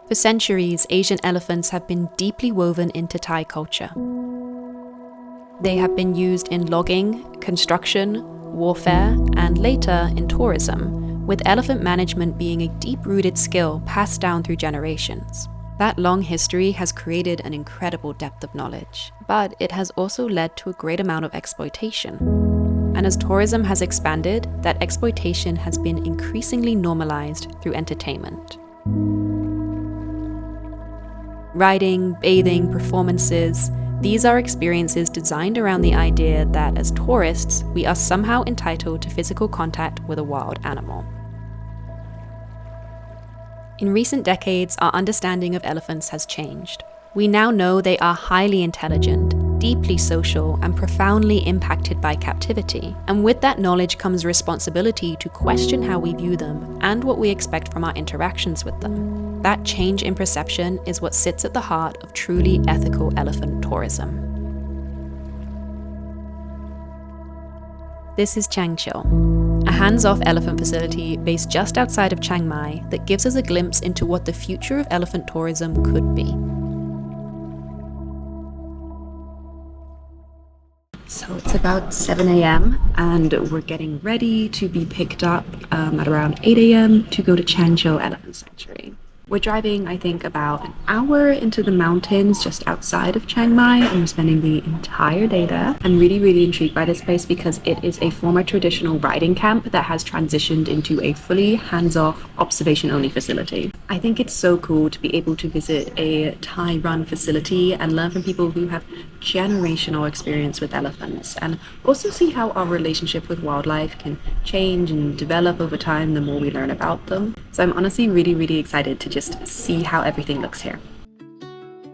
For centuries, Asian elephants have been deeply woven into Thai culture. They have been used in logging, construction, warfare, and later in tourism, with elephant management being a deep-rooted skill passed down through generations. That long history has created an incredible depth of knowledge, but it has also led to a great amount of exploitation. And as tourism has expanded, that exploitation has been increasingly normalized through entertainment. Riding, bathing, performances, these are experiences designed around the idea that as tourists, we are somehow entitled to physical contact with a wild animal. In recent decades, our understanding of elephants has changed. We now know they are highly intelligent, deeply social, and profoundly impacted by captivity. And with that knowledge comes responsibility to question how we view them and what we expect from our interactions with them. That change in perception is what sits at the heart of truly ethical elephant tourism. This is ChangChill, a hands-off elephant facility based just outside of Chiang Mai that gives us a glimpse into what the future of elephant tourism could be. So it's about 7 a.m. and we're getting ready to be picked up at around 8 a.m. to go to ChangChill Elephant Sanctuary. We're driving, I think, about an hour into the mountains just outside of Chiang Mai, and we're spending the entire day there. I'm really intrigued by this place because it is a former traditional riding camp that has transitioned into a fully hands-off, observation-only facility. I think it's so cool to be able to visit a Thai-run facility and learn from people who have generational experience with elephants, and also see how our relationship with wildlife can change and develop over time the more we learn about them. So I'm honestly really excited to just see how everything looks here.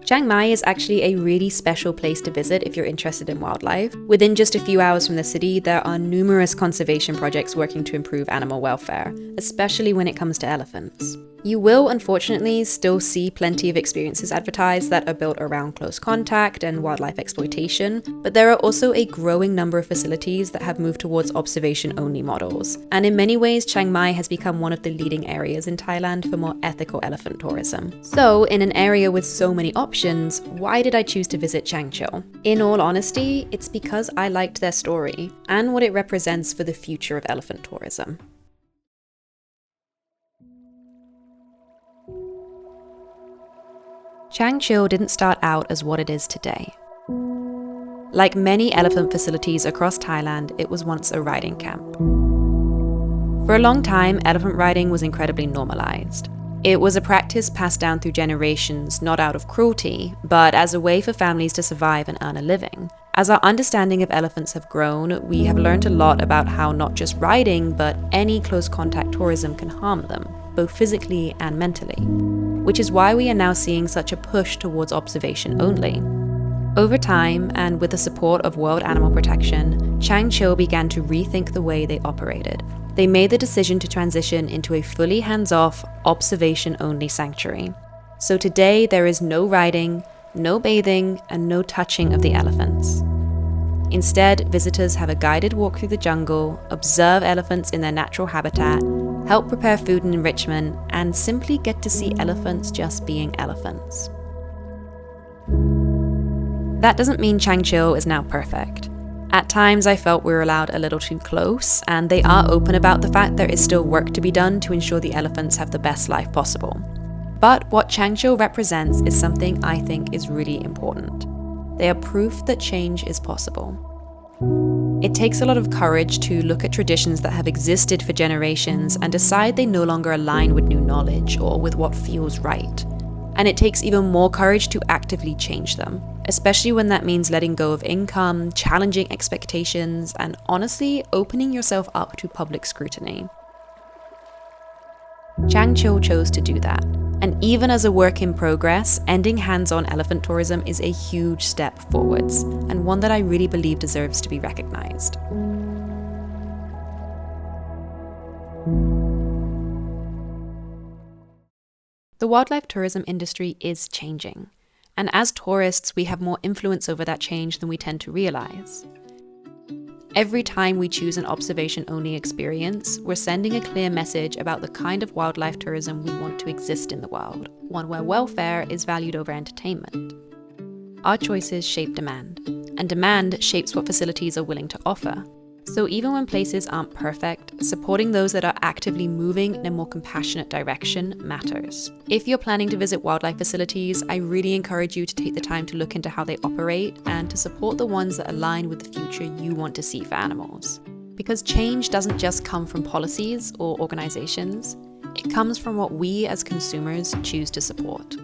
Chiang Mai is actually a really special place to visit if you're interested in wildlife. Within just a few hours from the city, there are numerous conservation projects working to improve animal welfare, especially when it comes to elephants. You will, unfortunately, still see plenty of experiences advertised that are built around close contact and wildlife exploitation, but there are also a growing number of facilities that have moved towards observation-only models. And in many ways, Chiang Mai has become one of the leading areas in Thailand for more ethical elephant tourism. So, in an area with so many options, why did I choose to visit ChangChill? In all honesty, it's because I liked their story and what it represents for the future of elephant tourism. ChangChill didn't start out as what it is today. Like many elephant facilities across Thailand, it was once a riding camp. For a long time, elephant riding was incredibly normalized. It was a practice passed down through generations, not out of cruelty, but as a way for families to survive and earn a living. As our understanding of elephants have grown, we have learned a lot about how not just riding, but any close contact tourism can harm them, both physically and mentally, which is why we are now seeing such a push towards observation only. Over time, and with the support of World Animal Protection, ChangChill began to rethink the way they operated. They made the decision to transition into a fully hands-off, observation-only sanctuary. So today, there is no riding, no bathing, and no touching of the elephants. Instead, visitors have a guided walk through the jungle, observe elephants in their natural habitat, help prepare food and enrichment, and simply get to see elephants just being elephants. That doesn't mean ChangChill is now perfect. At times I felt we were allowed a little too close, and they are open about the fact there is still work to be done to ensure the elephants have the best life possible. But what ChangChill represents is something I think is really important. They are proof that change is possible. It takes a lot of courage to look at traditions that have existed for generations and decide they no longer align with new knowledge or with what feels right. And it takes even more courage to actively change them, especially when that means letting go of income, challenging expectations, and honestly, opening yourself up to public scrutiny. ChangChill chose to do that. And even as a work in progress, ending hands-on elephant tourism is a huge step forwards, and one that I really believe deserves to be recognized. The wildlife tourism industry is changing, and as tourists, we have more influence over that change than we tend to realize. Every time we choose an observation-only experience, we're sending a clear message about the kind of wildlife tourism we want to exist in the world, one where welfare is valued over entertainment. Our choices shape demand, and demand shapes what facilities are willing to offer. So even when places aren't perfect, supporting those that are actively moving in a more compassionate direction matters. If you're planning to visit wildlife facilities, I really encourage you to take the time to look into how they operate and to support the ones that align with the future you want to see for animals. Because change doesn't just come from policies or organizations, it comes from what we as consumers choose to support.